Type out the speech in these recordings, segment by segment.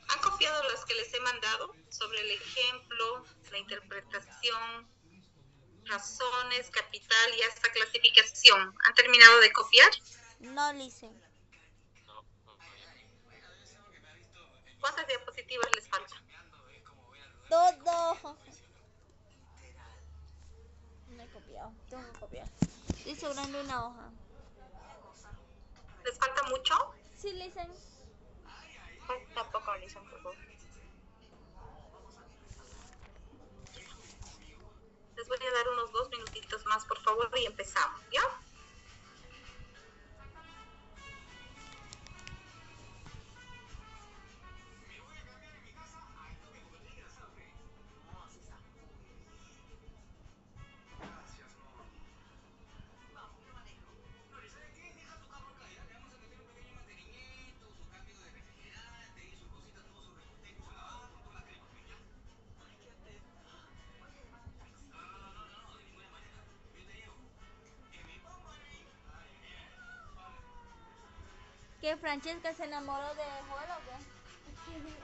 ¿Han copiado las que les he mandado sobre el ejemplo, la interpretación, razones, capital y hasta clasificación? ¿Han terminado de copiar? No, Lise. ¿Cuántas diapositivas les faltan? Todo. No he copiado. Tengo que copiar. Estoy sobrando una hoja. ¿Les falta mucho? Sí, Lise. Tampoco, Alison, por favor. Les voy a dar unos 2 minutitos más, por favor, y empezamos, ¿ya? ¿Que Francesca se enamoró de Joel o qué?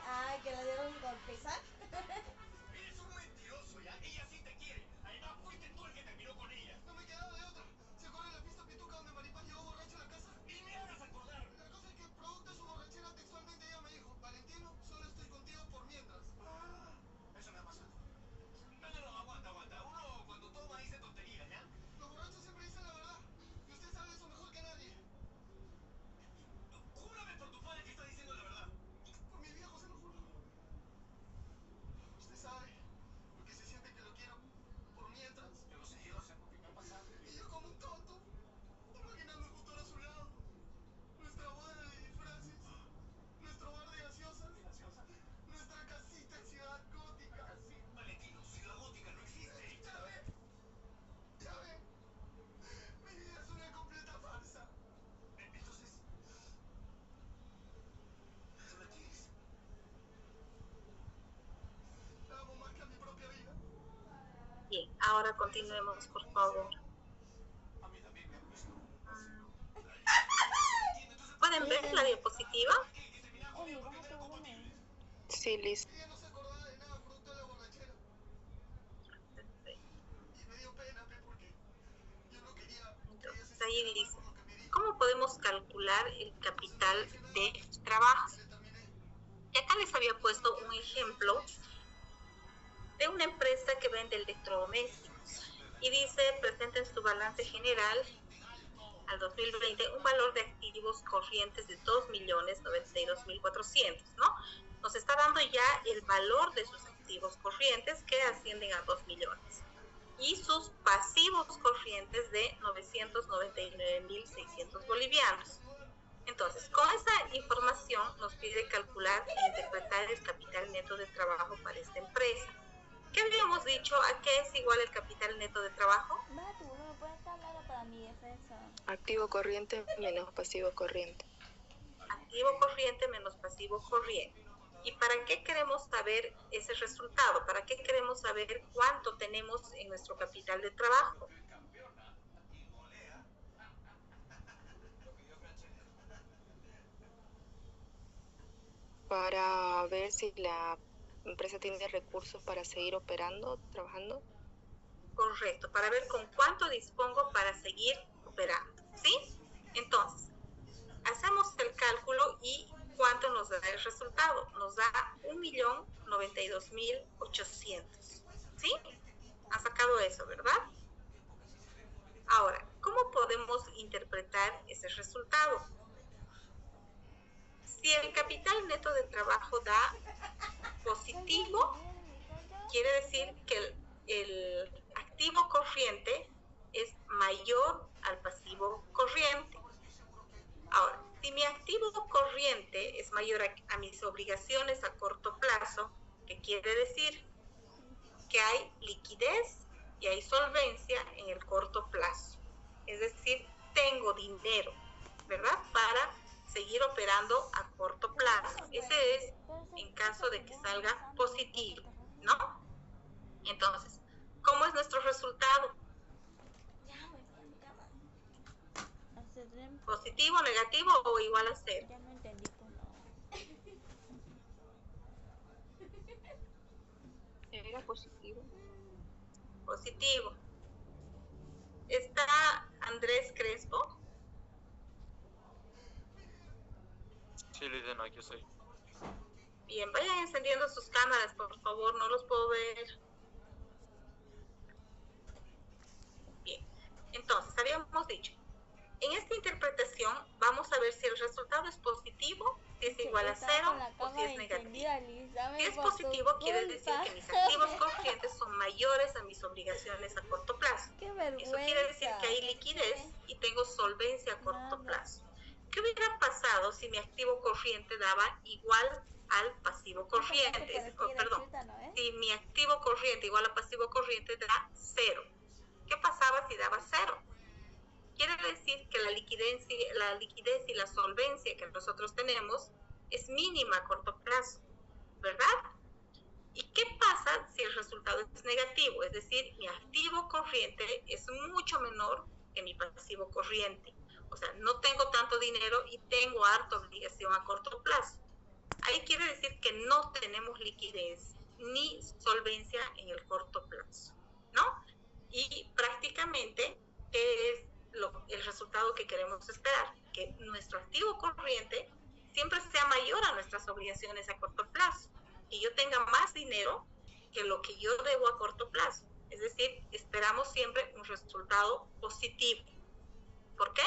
Ay, que le dieron un golpe. Eres un mentiroso, ¿ya? Ella sí te quiere. Además, fuiste tú el que terminó con ella. No me quedaba de otra. ¿Se acuerda de la fiesta pituca donde Maripaz llegó borracha a la casa? Y me hagas acordar. La cosa es que, producto de su borrachera, textualmente ella me dijo: Valentino, solo estoy contigo por mientras. Eso me ha pasado. No, aguanta. Uno cuando toma dice tonterías, ¿ya? Los borrachos siempre dicen la verdad. Y usted sabe eso mejor que nadie. Júrame por tu padre que está diciendo la verdad. Por mi viejo se lo juro. Usted sabe, porque se siente que lo quiero por mientras. Yo sé porque me ha pasado. Y yo como un tonto, imaginando el futuro a su lado. Nuestra boda de disfraces, nuestro bar de gaseosas, nuestra casita en Ciudad Gótica. Valentino, Ciudad Gótica no existe. Ya ve, mi vida es una completa farsa. Entonces, ¿tú la quieres? La amo más que a mi propia vida. Bien, ahora continuemos, por favor. A mí también me ha puesto. ¿Pueden ver la diapositiva? Sí, Liz. Ella no se acordaba de nada fruto de la borrachera. Y me dio pena, porque yo no quería que ella se Entonces, ahí sintiera mal dice, por lo que me dijo. ¿cómo podemos calcular el capital de trabajo? Le terminé. Y acá les había puesto un ejemplo de una empresa que vende electrodomésticos y dice, presenta en su balance general al 2020 un valor de activos corrientes de 2.092.400, ¿no? Nos está dando ya el valor de sus activos corrientes que ascienden a 2 millones y sus pasivos corrientes de 999.600 bolivianos. Entonces, con esa información nos pide calcular e interpretar el capital neto de trabajo para esta empresa. ¿Qué habíamos dicho? ¿A qué es igual el capital neto de trabajo? Activo corriente menos pasivo corriente. Activo corriente menos pasivo corriente. ¿Y para qué queremos saber ese resultado? ¿Para qué queremos saber cuánto tenemos en nuestro capital de trabajo? Para ver si la empresa tiene recursos para seguir operando, trabajando. Correcto, para ver con cuánto dispongo para seguir operando, ¿sí? Entonces, hacemos el cálculo y ¿cuánto nos da el resultado? Nos da 1.092.800, ¿sí? Han sacado eso, ¿verdad? Ahora, ¿cómo podemos interpretar ese resultado? Si el capital neto de trabajo da positivo, quiere decir que el activo corriente es mayor al pasivo corriente. Ahora, si mi activo corriente es mayor a mis obligaciones a corto plazo, ¿qué quiere decir? Que hay liquidez y hay solvencia en el corto plazo. Es decir, tengo dinero, ¿verdad? Para seguir operando a corto plazo. Ese es en caso de que salga positivo, ¿no? Entonces, ¿cómo es nuestro resultado? ¿Positivo, negativo o igual a 0? Ya no entendí, pues no. Era positivo. Positivo. ¿Está Andrés Crespo? Sí, Lidia, no, aquí estoy. Bien, vayan encendiendo sus cámaras, por favor, no los puedo ver. Bien, entonces, habíamos dicho, en esta interpretación vamos a ver si el resultado es positivo, si es igual a 0 o si es negativo. Si es positivo, quiere decir que mis activos corrientes son mayores a mis obligaciones a corto plazo. Qué vergüenza. Eso quiere decir que hay liquidez y tengo solvencia a corto plazo. ¿Qué hubiera pasado si mi activo corriente daba igual al pasivo corriente? Si mi activo corriente igual a pasivo corriente da 0. ¿Qué pasaba si daba 0? Quiere decir que la liquidez y la solvencia que nosotros tenemos es mínima a corto plazo, ¿verdad? ¿Y qué pasa si el resultado es negativo? Es decir, mi activo corriente es mucho menor que mi pasivo corriente. O sea, no tengo tanto dinero y tengo harta obligación a corto plazo. Ahí quiere decir que no tenemos liquidez ni solvencia en el corto plazo, ¿no? Y prácticamente, ¿qué es el resultado que queremos esperar? Que nuestro activo corriente siempre sea mayor a nuestras obligaciones a corto plazo, que yo tenga más dinero que lo que yo debo a corto plazo. Es decir, esperamos siempre un resultado positivo. ¿Por qué?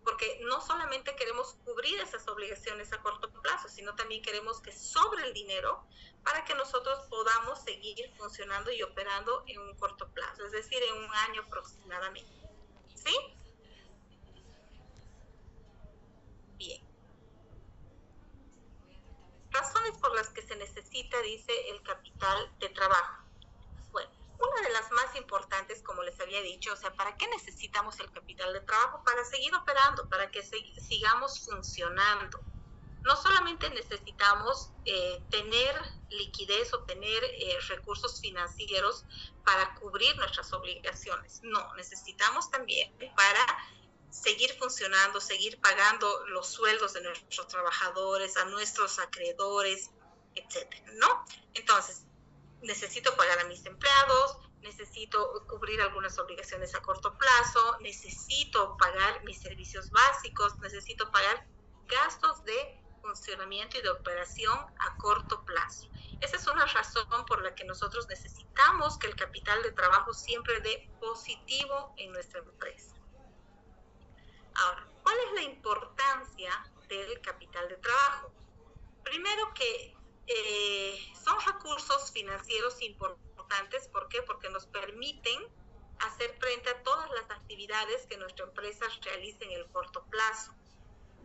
Porque no solamente queremos cubrir esas obligaciones a corto plazo, sino también queremos que sobre el dinero para que nosotros podamos seguir funcionando y operando en un corto plazo, es decir, en un año aproximadamente. ¿Sí? Bien. Razones por las que se necesita, dice, el capital de trabajo. Bueno, una de las más importantes, como les había dicho, o sea, ¿para qué necesitamos el capital de trabajo? Para seguir operando, para que sigamos funcionando. No solamente necesitamos tener liquidez o tener recursos financieros para cubrir nuestras obligaciones. No, necesitamos también para seguir funcionando, seguir pagando los sueldos de nuestros trabajadores, a nuestros acreedores, etcétera, ¿no? Entonces, necesito pagar a mis empleados, necesito cubrir algunas obligaciones a corto plazo, necesito pagar mis servicios básicos, necesito pagar gastos de funcionamiento y de operación a corto plazo. Esa es una razón por la que nosotros necesitamos que el capital de trabajo siempre dé positivo en nuestra empresa. Ahora, ¿cuál es la importancia del capital de trabajo? Primero que son recursos financieros importantes. ¿Por qué? Porque nos permiten hacer frente a todas las actividades que nuestra empresa realice en el corto plazo.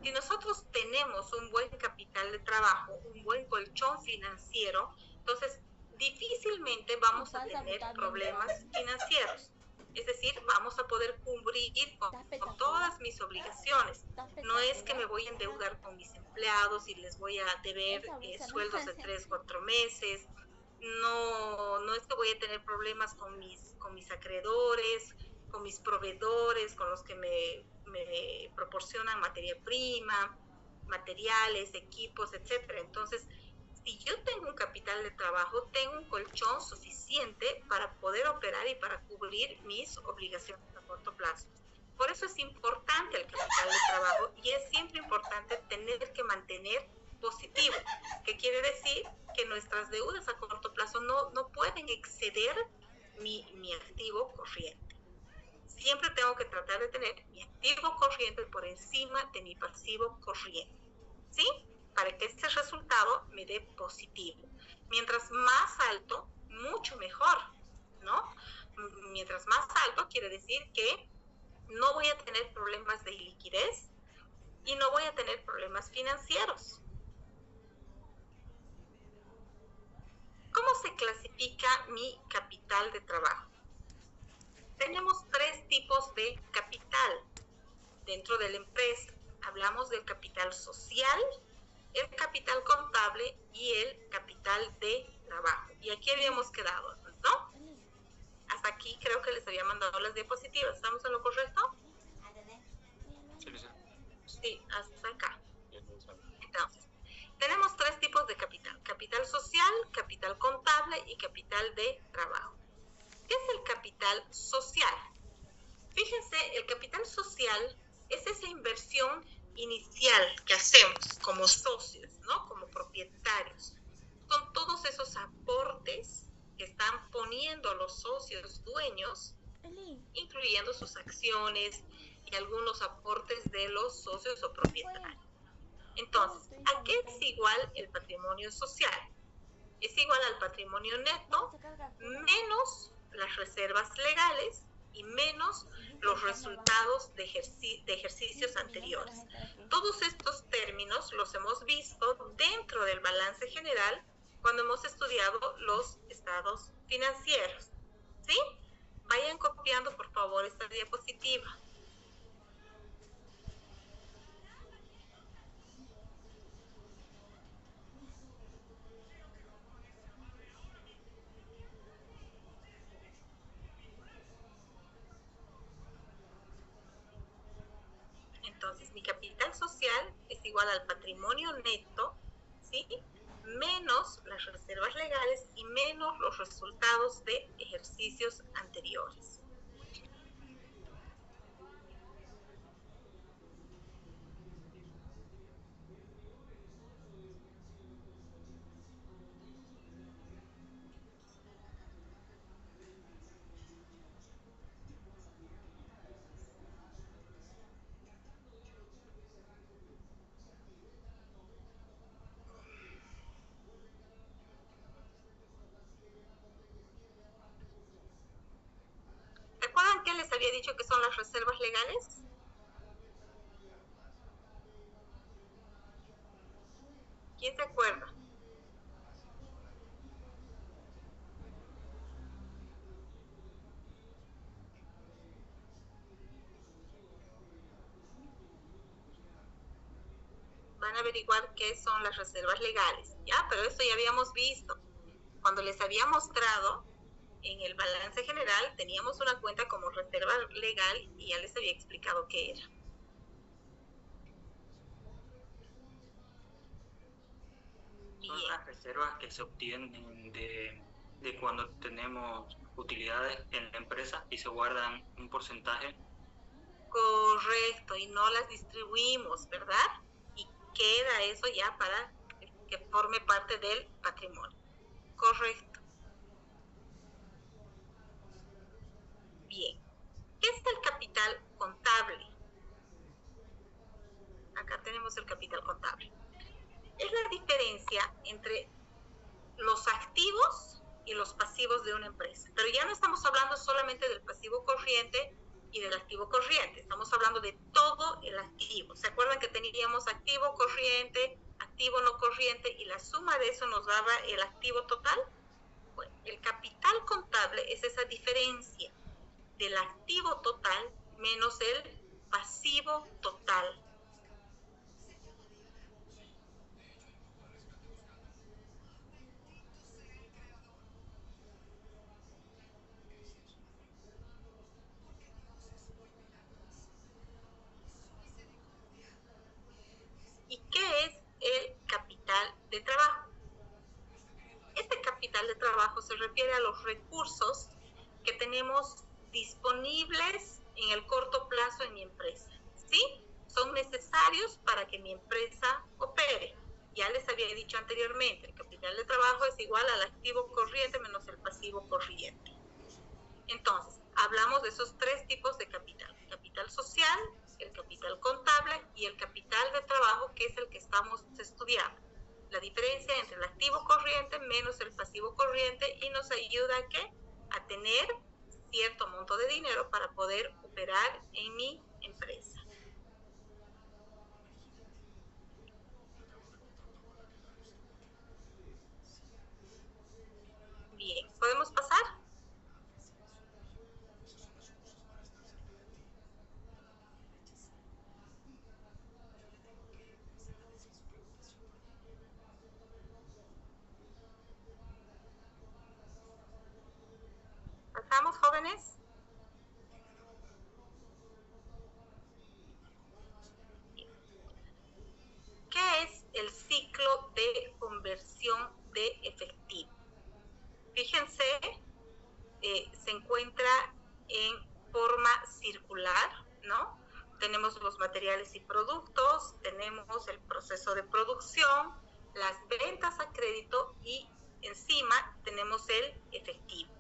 Si nosotros tenemos un buen capital de trabajo, un buen colchón financiero, entonces difícilmente vamos a tener problemas financieros. Es decir, vamos a poder cumplir con todas mis obligaciones. No es que me voy a endeudar con mis empleados y les voy a deber sueldos de 3 o 4 meses. No es que voy a tener problemas con mis acreedores, con mis proveedores, con los que me proporcionan materia prima, materiales, equipos, etcétera. Entonces, si yo tengo un capital de trabajo, tengo un colchón suficiente para poder operar y para cubrir mis obligaciones a corto plazo. Por eso es importante el capital de trabajo y es siempre importante tener que mantener positivo, que quiere decir que nuestras deudas a corto plazo no pueden exceder mi activo corriente. Siempre tengo que tratar de tener mi activo corriente por encima de mi pasivo corriente, ¿sí? Para que este resultado me dé positivo. Mientras más alto, mucho mejor, ¿no? Mientras más alto quiere decir que no voy a tener problemas de liquidez y no voy a tener problemas financieros. ¿Cómo se clasifica mi capital de trabajo? Tenemos 3 tipos de capital dentro de la empresa. Hablamos del capital social, el capital contable y el capital de trabajo. Y aquí habíamos quedado, ¿no? Hasta aquí creo que les había mandado las diapositivas. ¿Estamos en lo correcto? Sí, licenciado. Sí, hasta acá. Bien, licenciado. Entonces, tenemos tres tipos de capital: capital social, capital contable y capital de trabajo. ¿Qué es el capital social? Fíjense, el capital social es esa inversión inicial que hacemos como socios, ¿no? Como propietarios. Son todos esos aportes que están poniendo los socios dueños, Eli, incluyendo sus acciones y algunos aportes de los socios o propietarios. Entonces, ¿a qué es igual el patrimonio social? Es igual al patrimonio neto menos las reservas legales y menos los resultados de ejercicios anteriores. Todos estos términos los hemos visto dentro del balance general cuando hemos estudiado los estados financieros. ¿Sí? Vayan copiando, por favor, esta diapositiva. Entonces, mi capital social es igual al patrimonio neto, ¿sí? Menos las reservas legales y menos los resultados de ejercicios anteriores. ¿Recuerdan que les había dicho que son las reservas legales? ¿Quién se acuerda? Van a averiguar qué son las reservas legales, ¿ya? Pero esto ya habíamos visto. Cuando les había mostrado en el balance general, teníamos una cuenta como reserva legal y ya les había explicado qué era. Son las reservas que se obtienen de cuando tenemos utilidades en la empresa y se guardan un porcentaje. Correcto, y no las distribuimos, ¿verdad? Y queda eso ya para que forme parte del patrimonio. Correcto. Bien. ¿Qué es el capital contable? Acá tenemos el capital contable. Es la diferencia entre los activos y los pasivos de una empresa. Pero ya no estamos hablando solamente del pasivo corriente y del activo corriente. Estamos hablando de todo el activo. ¿Se acuerdan que teníamos activo corriente, activo no corriente y la suma de eso nos daba el activo total? Bueno, el capital contable es esa diferencia del activo total menos el pasivo total. ¿Y qué es el capital de trabajo? Este capital de trabajo se refiere a los recursos que tenemos disponibles en el corto plazo en mi empresa, ¿sí? Son necesarios para que mi empresa opere. Ya les había dicho anteriormente, el capital de trabajo es igual al activo corriente menos el pasivo corriente. Entonces, hablamos de esos tres tipos de capital: capital social, el capital contable y el capital de trabajo, que es el que estamos estudiando. La diferencia entre el activo corriente menos el pasivo corriente, y nos ayuda a ¿qué? A tener cierto monto de dinero para poder operar en mi empresa. Bien, ¿podemos pasar? ¿Pasamos, jóvenes? materiales y productos, tenemos el proceso de producción, las ventas a crédito y encima tenemos el efectivo.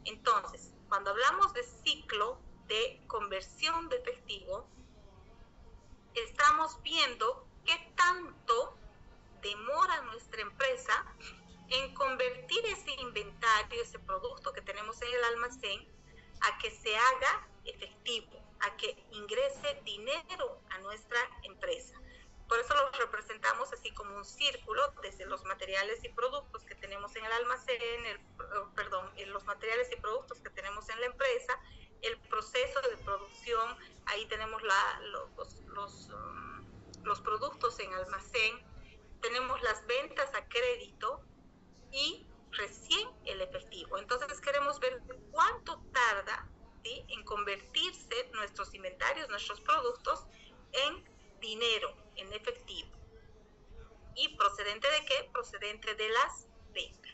Entonces, cuando hablamos de ciclo de conversión de efectivo, estamos viendo qué tanto demora nuestra empresa en convertir ese inventario, ese producto que tenemos en el almacén, a que se haga efectivo, a que ingrese dinero a nuestra empresa. Por eso lo representamos así como un círculo, desde los materiales y productos que tenemos en el almacén, los materiales y productos que tenemos en la empresa, el proceso de producción, ahí tenemos los productos en almacén, tenemos las ventas a crédito y recién el efectivo. Entonces queremos ver cuánto tarda, ¿sí?, en convertirse nuestros inventarios, nuestros productos en dinero, en efectivo. ¿Y procedente de qué? Procedente de las ventas.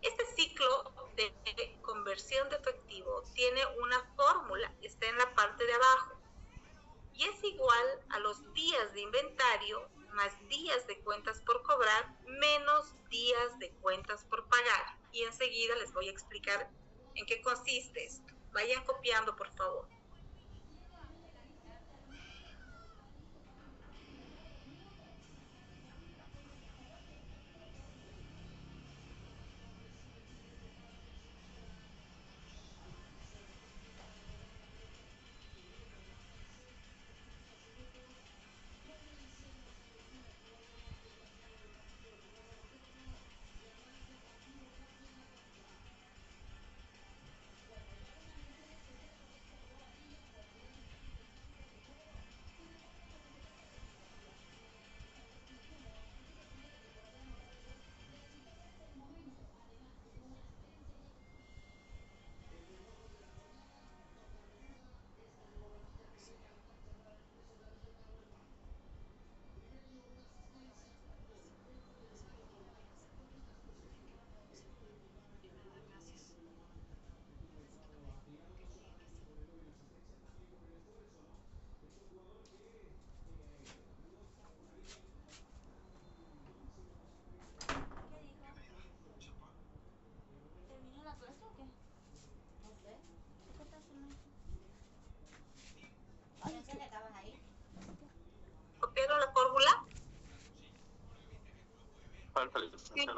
Este ciclo de conversión de efectivo tiene una fórmula, está en la parte de abajo, y es igual a los días de inventario más días de cuentas por cobrar menos días de cuentas por pagar. Y enseguida les voy a explicar en qué consiste esto. Vayan copiando, por favor. ¿Terminó la clase o qué? No sé. ¿Qué estás haciendo? ¿Ya se le acabas ahí? ¿Copiaron la fórmula? Sí.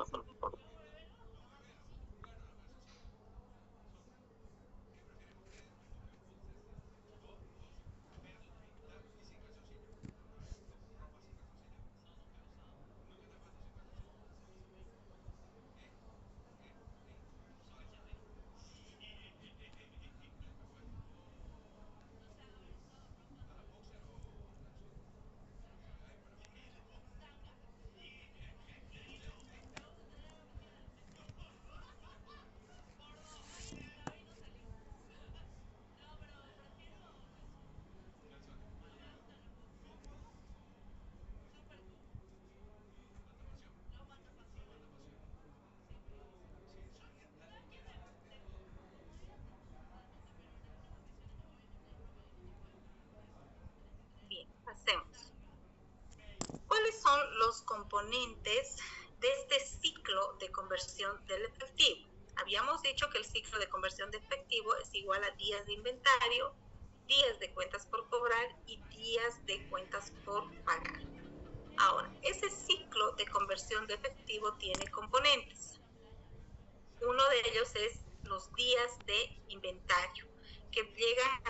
Bien, pasemos. ¿Cuáles son los componentes de este ciclo de conversión del efectivo? Habíamos dicho que el ciclo de conversión de efectivo es igual a días de inventario, días de cuentas por cobrar y días de cuentas por pagar. Ahora, ese ciclo de conversión de efectivo tiene componentes. Uno de ellos es los días de inventario, que llegan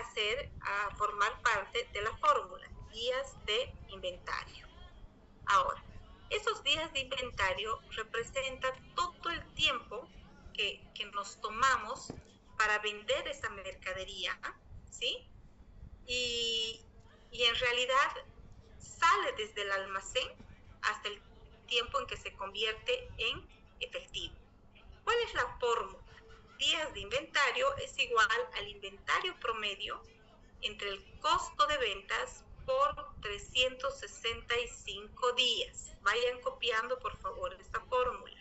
a formar parte de la fórmula, días de inventario. Ahora, esos días de inventario representan todo el tiempo que nos tomamos para vender esa mercadería, ¿sí? Y en realidad sale desde el almacén hasta el tiempo en que se convierte en efectivo. ¿Cuál es la fórmula? Días de inventario es igual al inventario promedio entre el costo de ventas por 365 días. Vayan copiando, por favor, esta fórmula.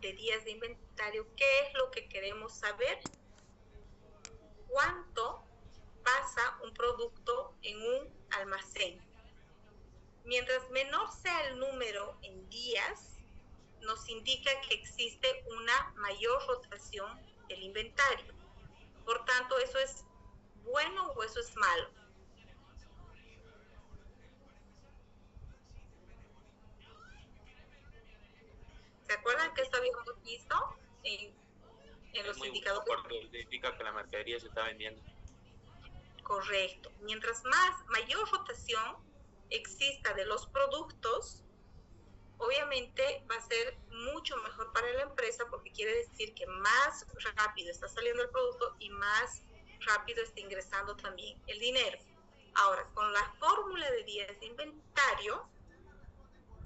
de días de inventario, ¿qué es lo que queremos saber? ¿Cuánto pasa un producto en un almacén? Mientras menor sea el número en días, nos indica que existe una mayor rotación del inventario. Por tanto, ¿eso es bueno o eso es malo? ¿Se acuerdan que esto habíamos visto en los indicadores? Porque indica que la mercadería se está vendiendo. Correcto. Mientras mayor rotación exista de los productos, obviamente va a ser mucho mejor para la empresa, porque quiere decir que más rápido está saliendo el producto y más rápido está ingresando también el dinero. Ahora, con la fórmula de días de inventario,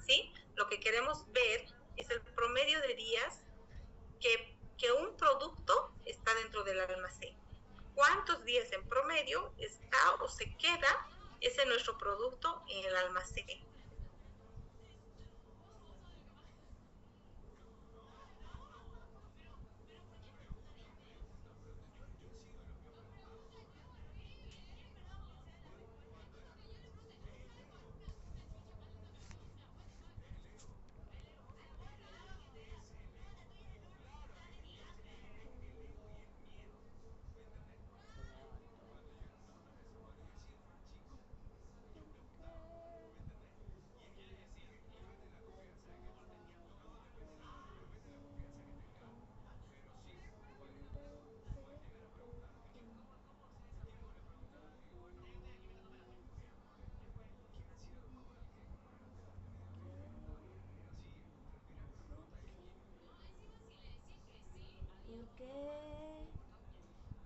¿sí? Lo que queremos ver es el promedio de días que un producto está dentro del almacén. ¿Cuántos días en promedio está o se queda ese nuestro producto en el almacén?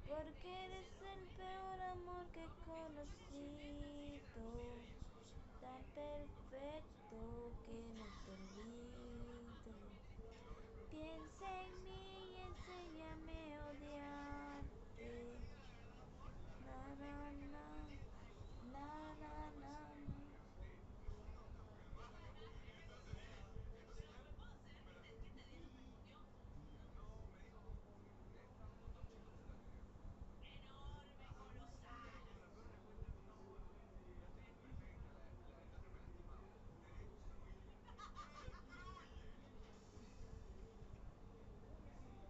Porque eres el peor amor que he conocido, tan perfecto que no te olvido. Piensa en mí y enséñame a odiarte. Na na na, na na na na.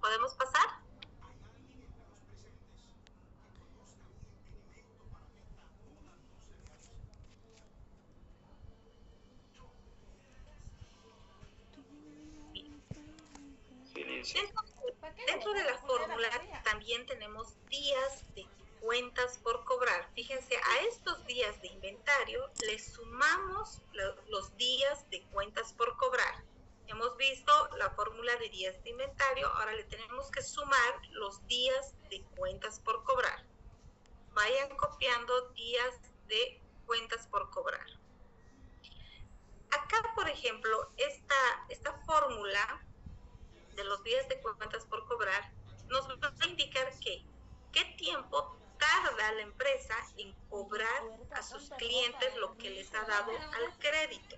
¿Podemos pasar? Silencio. Dentro de la fórmula también tenemos días de cuentas por cobrar. Fíjense, a estos días de inventario le sumamos los días de cuentas por cobrar. Hemos visto la fórmula de días de inventario, ahora le tenemos que sumar los días de cuentas por cobrar. Vayan copiando días de cuentas por cobrar. Acá, por ejemplo, esta fórmula de los días de cuentas por cobrar nos va a indicar qué tiempo tarda la empresa en cobrar a sus clientes lo que les ha dado al crédito.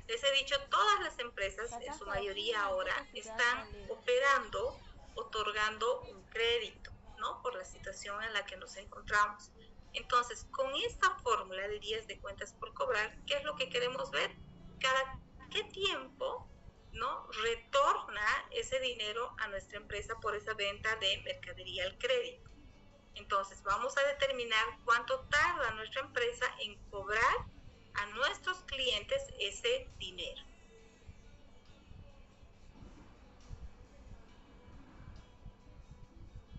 Les he dicho, todas las empresas, en su mayoría ahora, están operando, otorgando un crédito, ¿no? Por la situación en la que nos encontramos. Entonces, con esta fórmula de días de cuentas por cobrar, ¿qué es lo que queremos ver? Cada qué tiempo, ¿no?, retorna ese dinero a nuestra empresa por esa venta de mercadería al crédito. Entonces, vamos a determinar cuánto tarda nuestra empresa en cobrar a nuestros clientes ese dinero.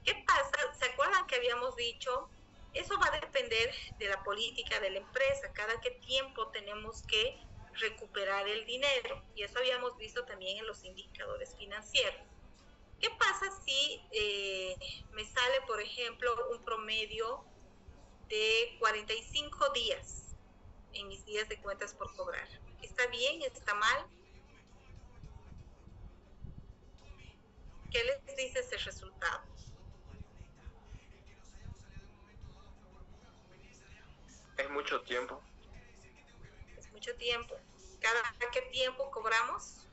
¿Qué pasa? ¿Se acuerdan que habíamos dicho? Eso va a depender de la política de la empresa. Cada qué tiempo tenemos que recuperar el dinero. Y eso habíamos visto también en los indicadores financieros. ¿Qué pasa si me sale, por ejemplo, un promedio de 45 días en mis días de cuentas por cobrar? ¿Está bien? ¿Está mal? ¿Qué les dice ese resultado? Es mucho tiempo. Es mucho tiempo. ¿Cada qué tiempo cobramos?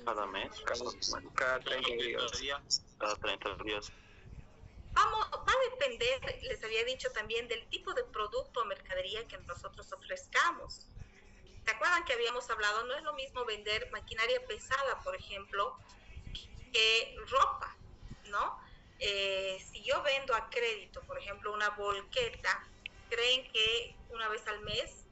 Cada mes, Cada 30 días. cada 30 días. Va a depender, les había dicho también, del tipo de producto o mercadería que nosotros ofrezcamos. ¿Se acuerdan que habíamos hablado? No es lo mismo vender maquinaria pesada, por ejemplo, que ropa, ¿no? Si yo vendo a crédito, por ejemplo, una volqueta, ¿creen que una vez al mes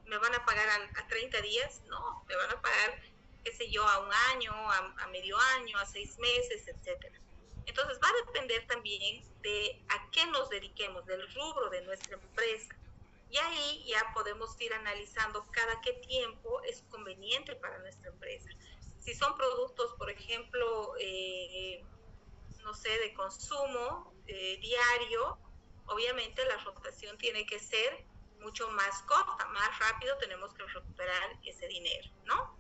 me van a pagar a 30 días? No, me van a pagar, qué sé yo, a un año, a medio año, a 6 meses, etcétera. Entonces va a depender también de a qué nos dediquemos, del rubro de nuestra empresa. Y ahí ya podemos ir analizando cada qué tiempo es conveniente para nuestra empresa. Si son productos, por ejemplo, no sé, de consumo diario, obviamente la rotación tiene que ser mucho más corta, más rápido tenemos que recuperar ese dinero, ¿no?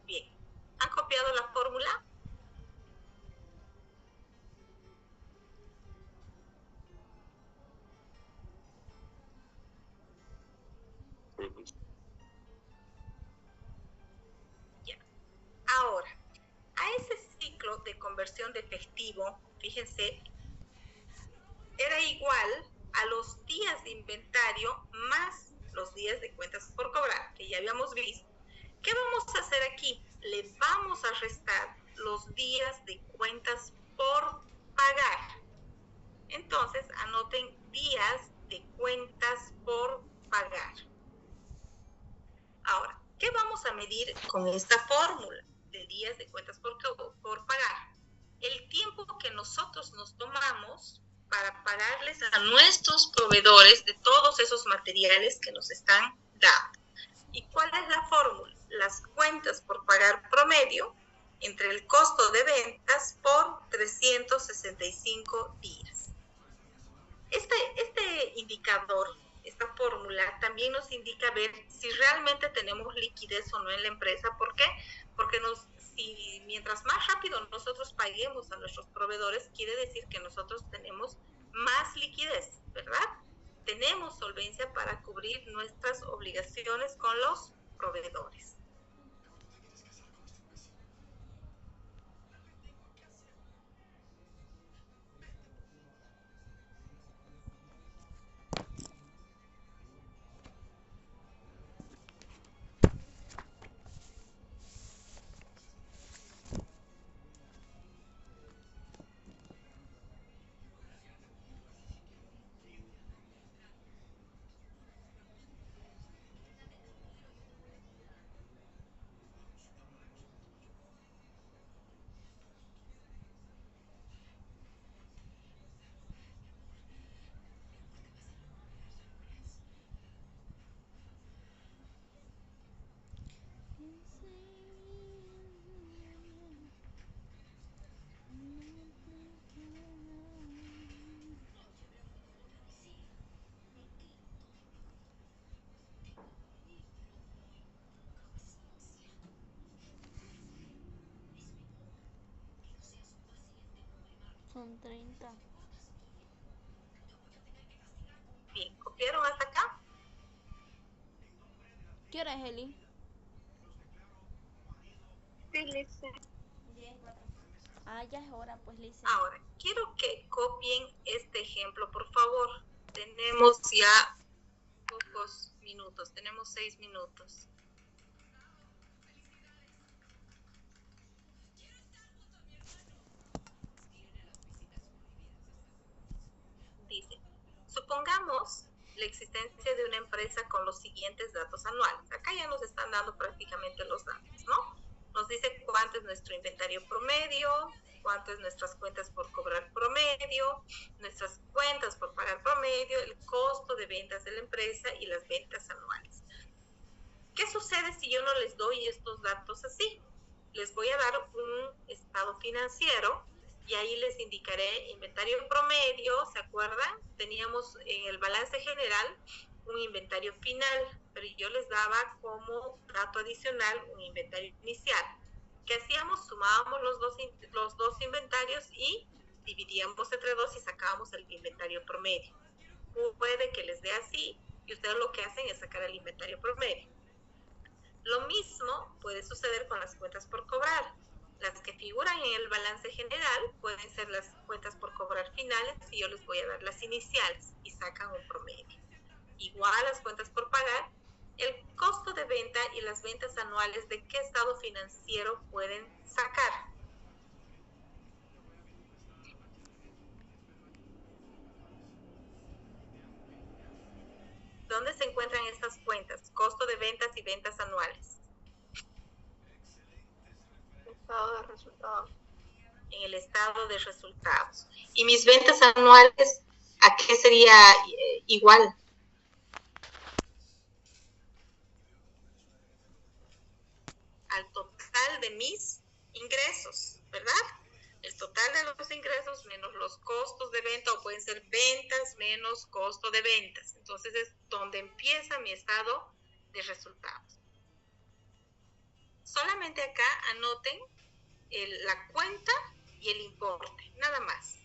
Bien, ¿han copiado la fórmula? Ya. Ahora, a ese ciclo de conversión de efectivo, fíjense, era igual a los días de inventario más los días de cuentas por cobrar, que ya habíamos visto. ¿Qué vamos a hacer aquí? Le vamos a restar los días de cuentas por pagar. Entonces, anoten días de cuentas por pagar. Ahora, ¿qué vamos a medir con esta fórmula de días de cuentas por pagar? El tiempo que nosotros nos tomamos para pagarles a nuestros proveedores de todos esos materiales que nos están dando. ¿Y cuál es la fórmula? Las cuentas por pagar promedio entre el costo de ventas por 365 días. Este indicador, esta fórmula, también nos indica ver si realmente tenemos liquidez o no en la empresa. ¿Por qué? Porque mientras más rápido nosotros paguemos a nuestros proveedores, quiere decir que nosotros tenemos más liquidez, ¿verdad? Tenemos solvencia para cubrir nuestras obligaciones con los proveedores. Son 30. Bien, ¿copiaron hasta acá? ¿Qué hora es, Eli? Sí, Lice. 10:04. Ah, ya es hora, pues, Lice. Ahora, quiero que copien este ejemplo, por favor. Tenemos ya pocos minutos, tenemos 6 minutos. Dice, supongamos la existencia de una empresa con los siguientes datos anuales. Acá ya nos están dando prácticamente los datos, ¿no? Nos dice cuánto es nuestro inventario promedio, cuánto es nuestras cuentas por cobrar promedio, nuestras cuentas por pagar promedio, el costo de ventas de la empresa y las ventas anuales. ¿Qué sucede si yo no les doy estos datos así? Les voy a dar un estado financiero y ahí les indicaré inventario promedio, ¿se acuerdan? Teníamos en el balance general un inventario final, pero yo les daba como dato adicional un inventario inicial. ¿Qué hacíamos? Sumábamos los dos inventarios y dividíamos entre dos y sacábamos el inventario promedio. Puede que les dé así y ustedes lo que hacen es sacar el inventario promedio. Lo mismo puede suceder con las cuentas por cobrar. Las que figuran en el balance general pueden ser las cuentas por cobrar finales y yo les voy a dar las iniciales y sacan un promedio. Igual a las cuentas por pagar, el costo de venta y las ventas anuales de qué estado financiero pueden sacar. ¿Dónde se encuentran estas cuentas? Costo de ventas y ventas anuales. Estado de resultados. En el estado de resultados. ¿Y mis ventas anuales a qué sería igual? Al total de mis ingresos, ¿verdad? El total de los ingresos menos los costos de venta, o pueden ser ventas menos costo de ventas. Entonces es donde empieza mi estado de resultados. Solamente acá anoten la cuenta y el importe, nada más.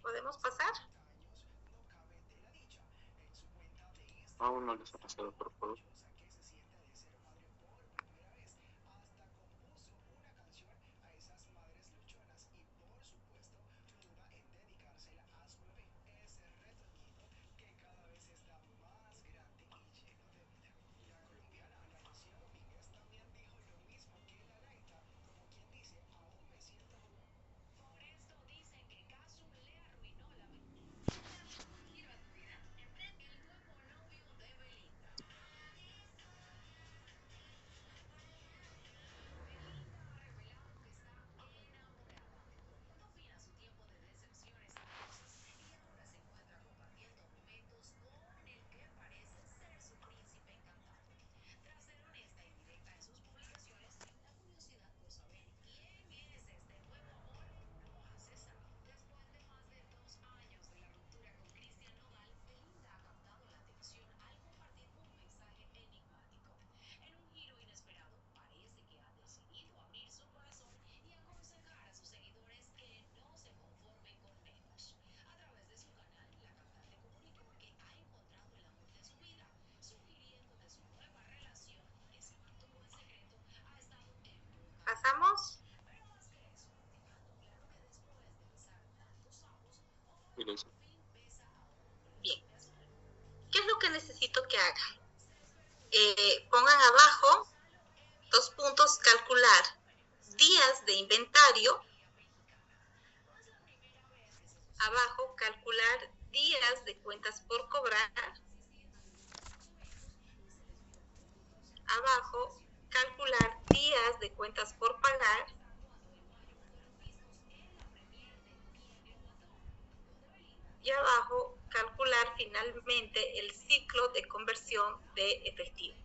¿Podemos pasar? Aún no les ha pasado por favor. ¿Pasamos? Silencio. Bien. ¿Qué es lo que necesito que hagan? Pongan abajo 2 puntos, calcular días de inventario. Abajo, calcular días de cuentas por cobrar. Abajo, calcular días de cuentas por pagar. Y abajo, calcular finalmente el ciclo de conversión de efectivo.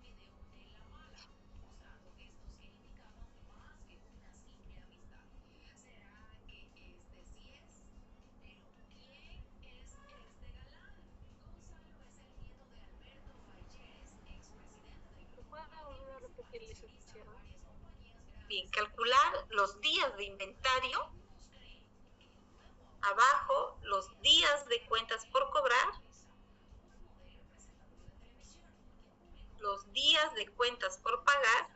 Bien, calcular los días de inventario. Abajo, los días de cuentas por cobrar. Los días de cuentas por pagar.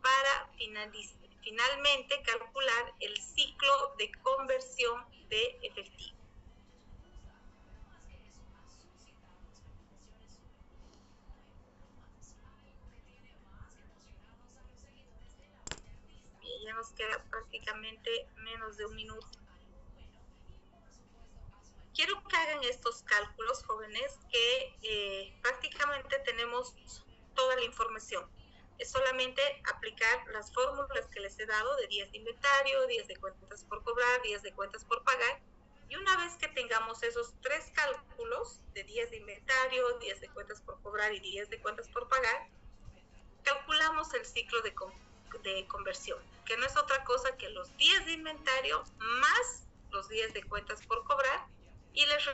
Para finalmente calcular el ciclo de conversión de efectivo. ya nos queda prácticamente menos de un minuto. Quiero que hagan estos cálculos, jóvenes, que prácticamente tenemos toda la información. Es solamente aplicar las fórmulas que les he dado de días de inventario, días de cuentas por cobrar, días de cuentas por pagar. Y una vez que tengamos esos 3 cálculos de días de inventario, días de cuentas por cobrar y días de cuentas por pagar, calculamos el ciclo de conversión, que no es otra cosa que los días de inventario más los días de cuentas por cobrar, y les